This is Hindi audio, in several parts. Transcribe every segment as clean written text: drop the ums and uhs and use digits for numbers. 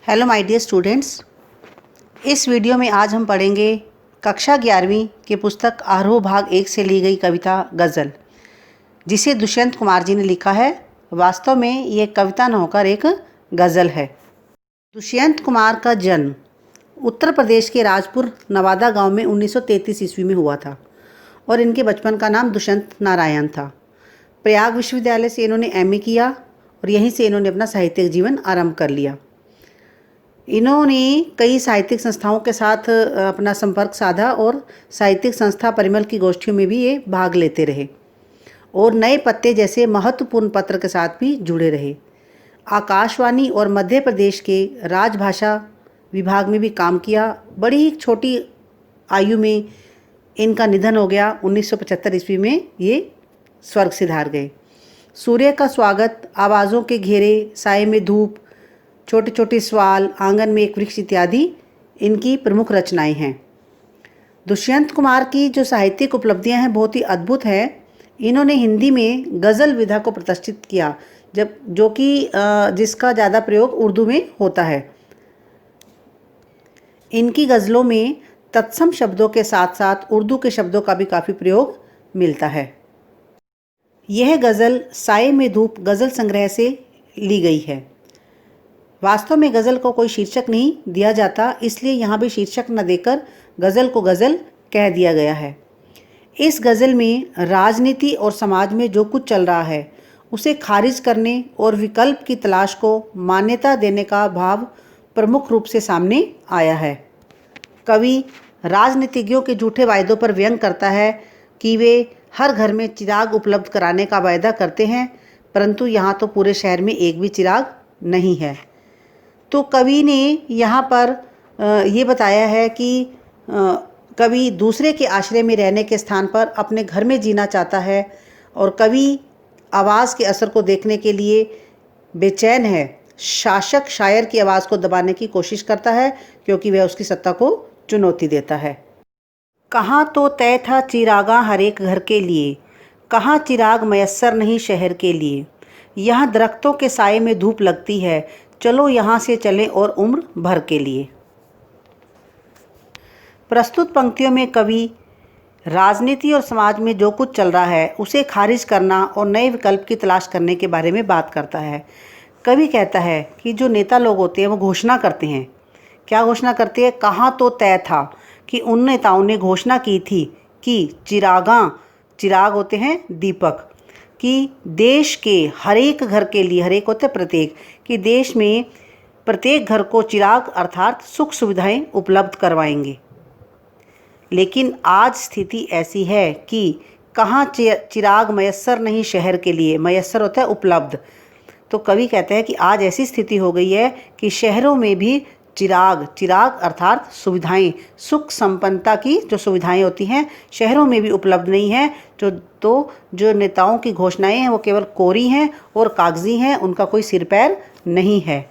Hello my dear students. इस वीडियो में आज हम पढ़ेंगे कक्षा 11वीं की पुस्तक आरोह भाग 1 से ली गई कविता गज़ल, जिसे दुष्यंत कुमार जी ने लिखा है। वास्तव में ये कविता न होकर एक गज़ल है। दुष्यंत कुमार का जन्म उत्तर प्रदेश के राजपुर नवादा गांव में 1933 ईस्वी में हुआ था और इनके बचपन का नाम दुष्यंत नारायण था। प्रयाग विश्वविद्यालय से इन्होंने एमए किया और यहीं से इन्होंने अपना साहित्यिक जीवन आरंभ कर लिया। इन्होंने कई साहित्यिक संस्थाओं के साथ अपना संपर्क साधा और साहित्यिक संस्था परिमल की गोष्ठियों में भी ये भाग लेते रहे और नए पत्ते जैसे महत्वपूर्ण पत्र के साथ भी जुड़े रहे। आकाशवाणी और मध्य प्रदेश के राजभाषा विभाग में भी काम किया। बड़ी ही छोटी आयु में इनका निधन हो गया। 1975 ईस्वी में ये स्वर्ग सिधार गए। सूर्य का स्वागत, आवाज़ों के घेरे, साए में धूप, छोटे छोटे सवाल, आंगन में एक वृक्ष इत्यादि इनकी प्रमुख रचनाएं हैं। दुष्यंत कुमार की जो साहित्यिक उपलब्धियां हैं बहुत ही अद्भुत है। इन्होंने हिंदी में गज़ल विधा को प्रतिष्ठित किया, जो कि जिसका ज़्यादा प्रयोग उर्दू में होता है। इनकी गज़लों में तत्सम शब्दों के साथ साथ उर्दू के शब्दों का भी काफ़ी प्रयोग मिलता है। यह गज़ल साए में धूप गज़ल संग्रह से ली गई है। वास्तव में गज़ल को कोई शीर्षक नहीं दिया जाता, इसलिए यहाँ भी शीर्षक न देकर गज़ल को गज़ल कह दिया गया है। इस गज़ल में राजनीति और समाज में जो कुछ चल रहा है उसे खारिज करने और विकल्प की तलाश को मान्यता देने का भाव प्रमुख रूप से सामने आया है। कवि राजनीतिज्ञों के झूठे वायदों पर व्यंग करता है कि वे हर घर में चिराग उपलब्ध कराने का वायदा करते हैं, परंतु यहाँ तो पूरे शहर में एक भी चिराग नहीं है। तो कवि ने यहाँ पर ये बताया है कि कवि दूसरे के आश्रय में रहने के स्थान पर अपने घर में जीना चाहता है और कवि आवाज़ के असर को देखने के लिए बेचैन है। शासक शायर की आवाज़ को दबाने की कोशिश करता है क्योंकि वह उसकी सत्ता को चुनौती देता है। कहाँ तो तय था चिरागा हर एक घर के लिए, कहाँ चिराग मयस्सर नहीं शहर के लिए। यहाँ दरख्तों के साए में धूप लगती है, चलो यहाँ से चलें और उम्र भर के लिए। प्रस्तुत पंक्तियों में कवि राजनीति और समाज में जो कुछ चल रहा है उसे खारिज करना और नए विकल्प की तलाश करने के बारे में बात करता है। कवि कहता है कि जो नेता लोग होते हैं वो घोषणा करते हैं। क्या घोषणा करते हैं? कहाँ तो तय था कि उन नेताओं ने घोषणा की थी कि चिराग होते हैं दीपक, कि देश के हर एक घर के लिए, हर एक होते प्रत्येक, कि देश में प्रत्येक घर को चिराग अर्थात सुख सुविधाएं उपलब्ध करवाएंगे। लेकिन आज स्थिति ऐसी है कि कहाँ चिराग मयस्सर नहीं शहर के लिए। मयस्सर होता है उपलब्ध। तो कवि कहते हैं कि आज ऐसी स्थिति हो गई है कि शहरों में भी चिराग अर्थात सुविधाएं, सुख संपन्नता की जो सुविधाएं होती हैं शहरों में भी उपलब्ध नहीं है। जो नेताओं की घोषणाएं हैं वो केवल कोरी हैं और कागजी हैं, उनका कोई सिर पैर नहीं है।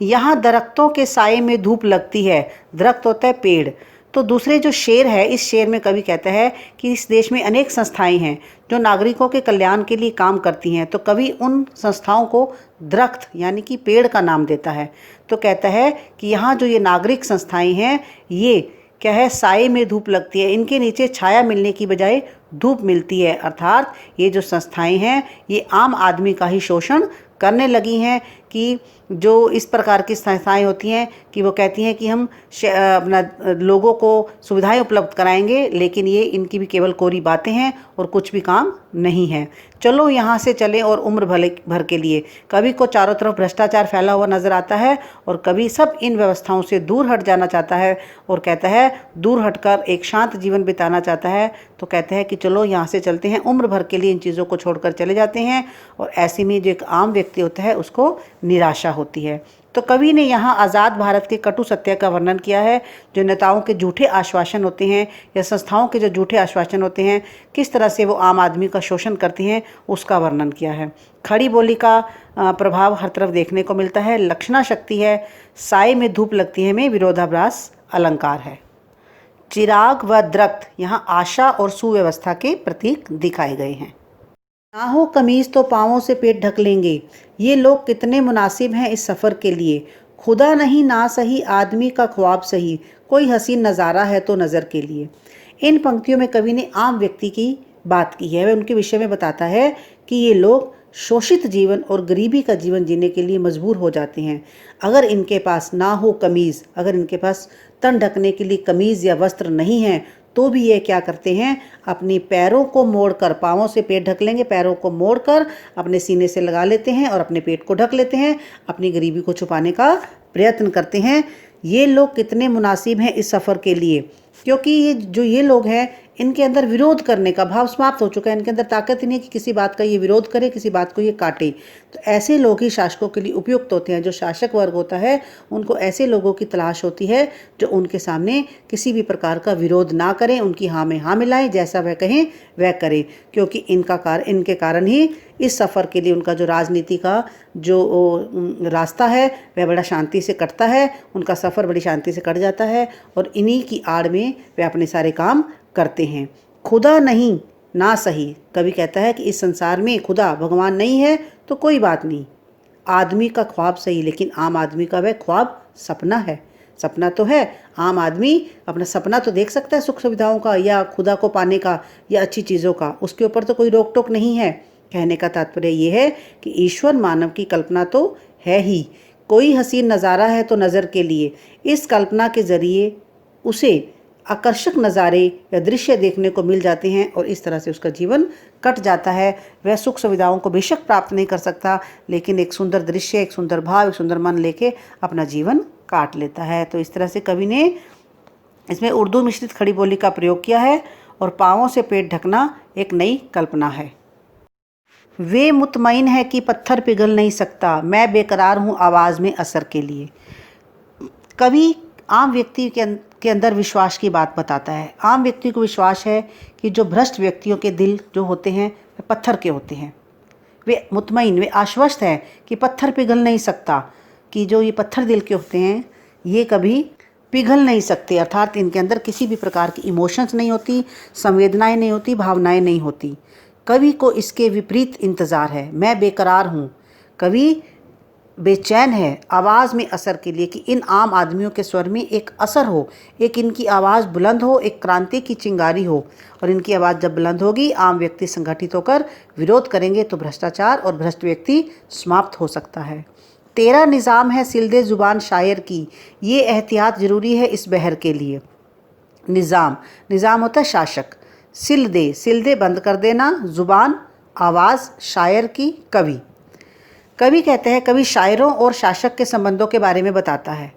यहाँ दरख्तों के साए में धूप लगती है। दरख्त होता है पेड़। तो दूसरे जो शेर है, इस शेर में कवि कहता है कि इस देश में अनेक संस्थाएं हैं जो नागरिकों के कल्याण के लिए काम करती हैं। तो कवि उन संस्थाओं को दरख्त यानी कि पेड़ का नाम देता है। तो कहता है कि यहाँ जो ये नागरिक संस्थाएं हैं ये क्या है, साए में धूप लगती है। इनके नीचे छाया मिलने की बजाय धूप मिलती है, अर्थात ये जो संस्थाएं हैं ये आम आदमी का ही शोषण करने लगी हैं। कि जो इस प्रकार की संस्थाएं होती हैं कि वो कहती हैं कि हम अपना लोगों को सुविधाएं उपलब्ध कराएंगे, लेकिन ये इनकी भी केवल कोरी बातें हैं और कुछ भी काम नहीं है। चलो यहाँ से चलें और उम्र भर के लिए। कवि को चारों तरफ भ्रष्टाचार फैला हुआ नजर आता है और कवि सब इन व्यवस्थाओं से दूर हट जाना चाहता है और कहता है दूर हटकर एक शांत जीवन बिताना चाहता है। तो कहता है कि चलो यहाँ से चलते हैं, उम्र भर के लिए इन चीज़ों को छोड़कर चले जाते हैं। और ऐसे में जो एक आम व्यक्ति होता है उसको निराशा होती है। तो कवि ने यहाँ आज़ाद भारत के कटु सत्य का वर्णन किया है। जो नेताओं के झूठे आश्वासन होते हैं या संस्थाओं के जो झूठे आश्वासन होते हैं, किस तरह से वो आम आदमी का शोषण करती हैं, उसका वर्णन किया है। खड़ी बोली का प्रभाव हर तरफ देखने को मिलता है। लक्षणा शक्ति है, साए में धूप लगती है में विरोधाभास अलंकार है। चिराग व दरख्त यहाँ आशा और सुव्यवस्था के प्रतीक दिखाए गए हैं। ना हो कमीज तो पाँवों से पेट ढक लेंगे, ये लोग कितने मुनासिब हैं इस सफ़र के लिए। खुदा नहीं ना सही आदमी का ख्वाब सही, कोई हसीन नज़ारा है तो नज़र के लिए। इन पंक्तियों में कवि ने आम व्यक्ति की बात की है। वह उनके विषय में बताता है कि ये लोग शोषित जीवन और गरीबी का जीवन जीने के लिए मजबूर हो जाते हैं। अगर इनके पास ना हो कमीज़, अगर इनके पास तन ढकने के लिए कमीज़ या वस्त्र नहीं है, तो भी ये क्या करते हैं, अपनी पैरों को मोड़कर, पाँवों से पेट ढक लेंगे, पैरों को मोड़कर अपने सीने से लगा लेते हैं और अपने पेट को ढक लेते हैं, अपनी गरीबी को छुपाने का प्रयत्न करते हैं। ये लोग कितने मुनासिब हैं इस सफ़र के लिए, क्योंकि ये लोग हैं, इनके अंदर विरोध करने का भाव समाप्त हो चुका है। इनके अंदर ताकत ही नहीं है कि किसी बात का ये विरोध करे, किसी बात को ये काटे। तो ऐसे लोग ही शासकों के लिए उपयुक्त होते हैं। जो शासक वर्ग होता है, उनको ऐसे लोगों की तलाश होती है जो उनके सामने किसी भी प्रकार का विरोध ना करें, उनकी हाँ में हाँ मिलाएं, जैसा वह कहें वह करें, क्योंकि इनके कारण ही इस सफ़र के लिए उनका जो राजनीति का जो रास्ता है वह बड़ा शांति से कटता है, उनका सफ़र बड़ी शांति से कट जाता है और इन्हीं की आड़ में वे अपने सारे काम करते हैं। खुदा नहीं ना सही, कवि कहता है कि इस संसार में खुदा भगवान नहीं है तो कोई बात नहीं, आदमी का ख्वाब सही, लेकिन आम आदमी का वह ख्वाब सपना है। सपना तो है, आम आदमी अपना सपना तो देख सकता है सुख सुविधाओं का या खुदा को पाने का या अच्छी चीज़ों का, उसके ऊपर तो कोई रोक टोक नहीं है। कहने का तात्पर्य ये है कि ईश्वर मानव की कल्पना तो है ही, कोई हसीन नज़ारा है तो नज़र के लिए। इस कल्पना के ज़रिए उसे आकर्षक नज़ारे या दृश्य देखने को मिल जाते हैं और इस तरह से उसका जीवन कट जाता है। वह सुख सुविधाओं को बेशक प्राप्त नहीं कर सकता, लेकिन एक सुंदर दृश्य, एक सुंदर भाव, एक सुंदर मन लेके अपना जीवन काट लेता है। तो इस तरह से कवि ने इसमें उर्दू मिश्रित खड़ी बोली का प्रयोग किया है और पाँवों से पेट ढकना एक नई कल्पना है। वे मुतमईन है कि पत्थर पिघल नहीं सकता, मैं बेकरार हूँ आवाज़ में असर के लिए। कवि आम व्यक्ति के अंदर विश्वास की बात बताता है। आम व्यक्ति को विश्वास है कि जो भ्रष्ट व्यक्तियों के दिल जो होते हैं वे पत्थर के होते हैं। वे मुतमईन, वे आश्वस्त हैं कि पत्थर पिघल नहीं सकता, कि जो ये पत्थर दिल के होते हैं ये कभी पिघल नहीं सकते, अर्थात इनके अंदर किसी भी प्रकार की इमोशंस नहीं होती, संवेदनाएं नहीं होती, भावनाएं नहीं होती। कवि को इसके विपरीत इंतज़ार है। मैं बेकरार हूँ, कवि बेचैन है आवाज़ में असर के लिए, कि इन आम आदमियों के स्वर में एक असर हो, एक इनकी आवाज़ बुलंद हो, एक क्रांति की चिंगारी हो। और इनकी आवाज़ जब बुलंद होगी, आम व्यक्ति संगठित होकर विरोध करेंगे तो भ्रष्टाचार और भ्रष्ट व्यक्ति समाप्त हो सकता है। तेरा निज़ाम है सिलदे ज़ुबान शायर की, ये एहतियात ज़रूरी है इस बहर के लिए। निज़ाम होता है शासक, सिलदे बंद कर देना, ज़ुबान आवाज़, शायर की कवि। कवि कहते हैं, कवि शायरों और शासक के संबंधों के बारे में बताता है।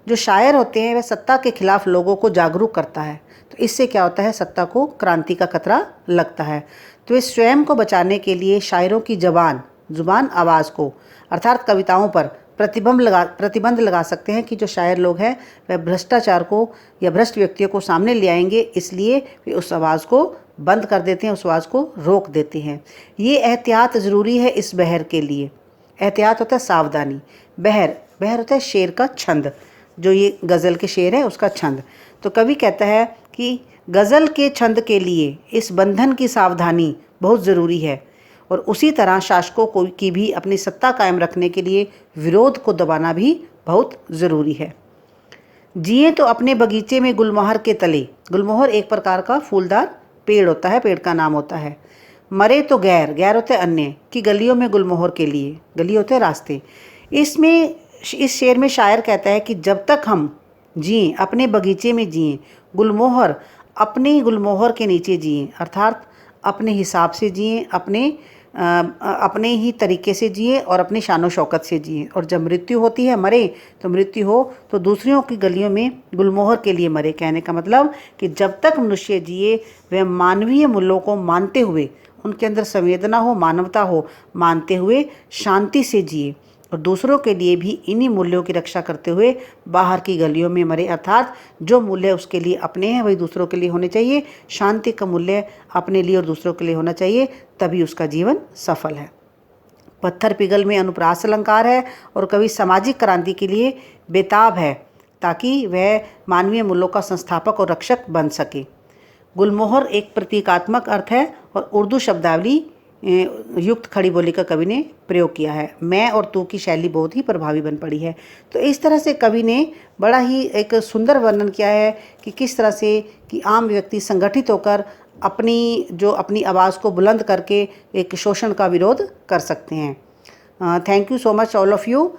जो शायर होते हैं वह सत्ता के खिलाफ लोगों को जागरूक करता है, तो इससे क्या होता है, सत्ता को क्रांति का खतरा लगता है। तो इस स्वयं को बचाने के लिए शायरों की जुबान आवाज़ को, अर्थात कविताओं पर प्रतिबंध लगा सकते हैं कि जो शायर लोग हैं वह भ्रष्टाचार को या भ्रष्ट व्यक्तियों को सामने ले आएंगे, इसलिए वे उस आवाज़ को बंद कर देते हैं, उस आवाज़ को रोक देते हैं। ये एहतियात ज़रूरी है इस बहर के लिए। एहतियात होता है सावधानी, बहर होता है शेर का छंद, जो ये गज़ल के शेर है उसका छंद। तो कवि कहता है कि गज़ल के छंद के लिए इस बंधन की सावधानी बहुत ज़रूरी है, और उसी तरह शासकों को की भी अपनी सत्ता कायम रखने के लिए विरोध को दबाना भी बहुत ज़रूरी है। जिए तो अपने बगीचे में गुलमोहर के तले, गुलमोहर एक प्रकार का फूलदार पेड़ होता है, पेड़ का नाम होता है। मरे तो गैर होते अन्य, कि गलियों में गुलमोहर के लिए, गली होते रास्ते। इस शेर में शायर कहता है कि जब तक हम जिए अपने बगीचे में जिए, अपने गुलमोहर के नीचे जिए, अर्थात अपने हिसाब से जिए, अपने ही तरीके से जिए और अपनी शानो शौकत से जिए। और जब मृत्यु होती है, मरे तो मृत्यु हो तो दूसरों की गलियों में गुलमोहर के लिए मरे। कहने का मतलब कि जब तक मनुष्य जिए वह मानवीय मूल्यों को मानते हुए, उनके अंदर संवेदना हो, मानवता हो, मानते हुए शांति से जिए और दूसरों के लिए भी इन्हीं मूल्यों की रक्षा करते हुए बाहर की गलियों में मरे। अर्थात जो मूल्य उसके लिए अपने हैं वही दूसरों के लिए होने चाहिए। शांति का मूल्य अपने लिए और दूसरों के लिए होना चाहिए, तभी उसका जीवन सफल है। पत्थर पिघल में अनुप्रास अलंकार है और कवि सामाजिक क्रांति के लिए बेताब है, ताकि वह मानवीय मूल्यों का संस्थापक और रक्षक बन सके। गुलमोहर एक प्रतीकात्मक अर्थ है और उर्दू शब्दावली युक्त खड़ी बोली का कवि ने प्रयोग किया है। मैं और तू की शैली बहुत ही प्रभावी बन पड़ी है। तो इस तरह से कवि ने बड़ा ही एक सुंदर वर्णन किया है कि किस तरह से कि आम व्यक्ति संगठित होकर अपनी आवाज़ को बुलंद करके एक शोषण का विरोध कर सकते हैं। Thank you so much all of you.